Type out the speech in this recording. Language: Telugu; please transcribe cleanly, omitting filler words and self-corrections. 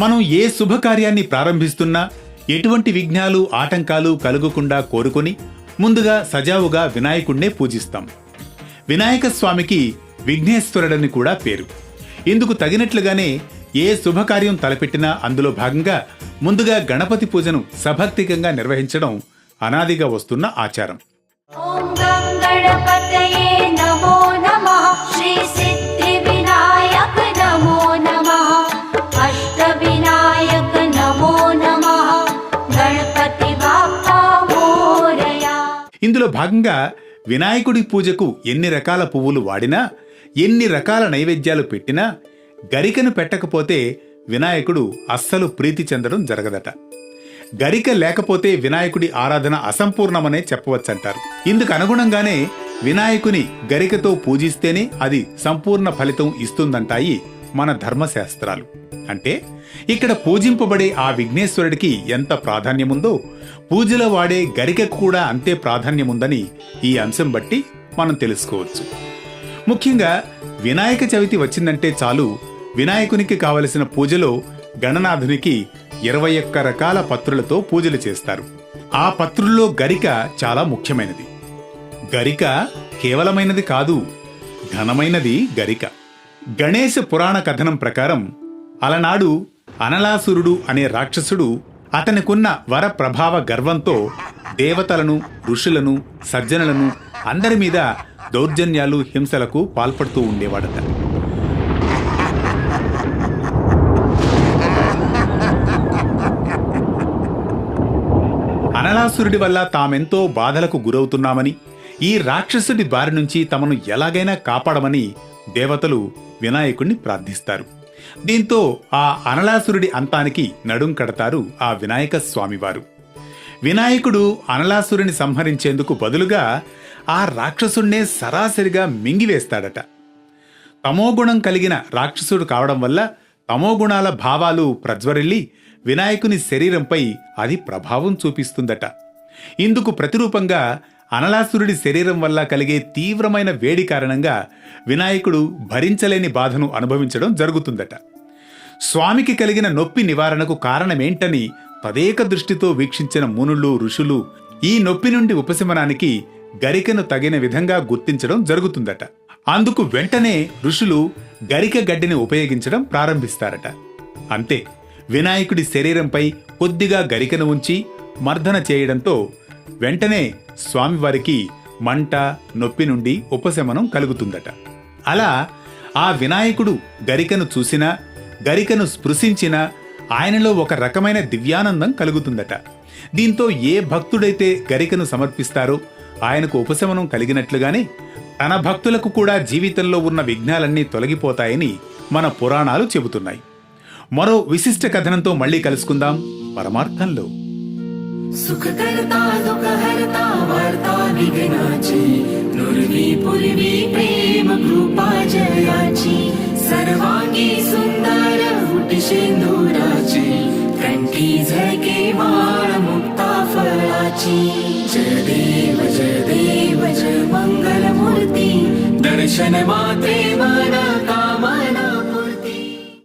మనం ఏ శుభకార్యాన్ని ప్రారంభిస్తున్నా ఎటువంటి విఘ్నాలు ఆటంకాలు కలుగకుండా కోరుకొని ముందుగా సజావుగా వినాయకుడినే పూజిస్తాం. వినాయక స్వామికి విఘ్నేశ్వరుడని కూడా పేరు. ఇందుకు తగినట్లుగానే ఏ శుభకార్యం తలపెట్టినా అందులో భాగంగా ముందుగా గణపతి పూజను సభక్తికంగా నిర్వహించడం అనాదిగా వస్తున్న ఆచారం. ఓం గం గణపతయే నమో నమః. శ్రీ సిద్ధి వినాయక నమో నమః. అష్ట వినాయక నమో నమః. గణపతి బాప్పా మోరయా. ఇందులో భాగంగా వినాయకుడి పూజకు ఎన్ని రకాల పువ్వులు వాడినా, ఎన్ని రకాల నైవేద్యాలు పెట్టినా గరికను పెట్టకపోతే వినాయకుడు అస్సలు ప్రీతి చెందడం జరగదట. గరిక లేకపోతే వినాయకుడి ఆరాధన అసంపూర్ణమనే చెప్పవచ్చంటారు. ఇందుకు అనుగుణంగానే వినాయకుని గరికతో పూజిస్తేనే అది సంపూర్ణ ఫలితం ఇస్తుందంటాయి మన ధర్మశాస్త్రాలు. అంటే ఇక్కడ పూజింపబడే ఆ విఘ్నేశ్వరుడికి ఎంత ప్రాధాన్యముందో పూజలో వాడే గరికకు కూడా అంతే ప్రాధాన్యముందని ఈ అంశం బట్టి మనం తెలుసుకోవచ్చు. ముఖ్యంగా వినాయక చవితి వచ్చిందంటే చాలు వినాయకునికి కావలసిన పూజలో గణనాథునికి 21 రకాల పత్రులతో పూజలు చేస్తారు. ఆ పత్రుల్లో గరిక చాలా ముఖ్యమైనది. గరిక కేవలమైనది కాదు, ఘనమైనది గరిక. గణేశ పురాణ కథనం ప్రకారం అలనాడు అనలాసురుడు అనే రాక్షసుడు అతనికున్న వర ప్రభావ గర్వంతో దేవతలను, ఋషులను, సజ్జనులను అందరి మీద దౌర్జన్యాలు, హింసలకు పాల్పడుతూ ఉండేవాడట. అనలాసురుడి వల్ల తామెంతో బాధలకు గురవుతున్నామని, ఈ రాక్షసుడి బారి నుంచి తమను ఎలాగైనా కాపాడమని దేవతలు వినాయకుణ్ణి ప్రార్థిస్తారు. దీంతో ఆ అనలాసురుడి అంతానికి నడుం కడతారు ఆ వినాయక స్వామివారు. వినాయకుడు అనలాసురుని సంహరించేందుకు బదులుగా ఆ రాక్షసుణ్ణే సరాసరిగా మింగివేస్తాడట. తమోగుణం కలిగిన రాక్షసుడు కావడం వల్ల తమోగుణాల భావాలు ప్రజ్వరిల్లి వినాయకుని శరీరంపై అది ప్రభావం చూపిస్తుందట. ఇందుకు ప్రతిరూపంగా అనలాసురుడి శరీరం వల్ల కలిగే తీవ్రమైన వేడి కారణంగా వినాయకుడు భరించలేని బాధను అనుభవించడం జరుగుతుందట. స్వామికి కలిగిన నొప్పి నివారణకు కారణమేంటని తదేక దృష్టితో వీక్షించిన మునులు, ఋషులు ఈ నొప్పి నుండి ఉపశమనానికి గరికను తగిన విధంగా గుర్తించడం జరుగుతుందట. అందుకు వెంటనే ఋషులు గరిక గడ్డిని ఉపయోగించడం ప్రారంభిస్తారట. అంతే, వినాయకుడి శరీరంపై కొద్దిగా గరికను ఉంచి మర్దన చేయడంతో వెంటనే స్వామివారికి మంట, నొప్పి నుండి ఉపశమనం కలుగుతుందట. అలా ఆ వినాయకుడు గరికను చూసినా, గరికను స్పృశించినా ఆయనలో ఒక రకమైన దివ్యానందం కలుగుతుందట. దీంతో ఏ భక్తుడైతే గరికను సమర్పిస్తారో ఆయనకు ఉపశమనం కలిగినట్లుగానే తన భక్తులకు కూడా జీవితంలో ఉన్న విఘ్నాలన్నీ తొలగిపోతాయని మన పురాణాలు చెబుతున్నాయి. మరో విశిష్ట కథనంతో మళ్ళీ కలుసుకుందాం పరమార్థంలో. सुखकर्ता दुःखहर्ता वार्ता विघ्नाची नुरवी पुरवी प्रेम कृपा जयाची सर्वांगी सुंदर उटी शेंदुराची कंठी झळके माळ मुक्ता फळाची जय देव जय मंगल मूर्ती दर्शन मात्रे मन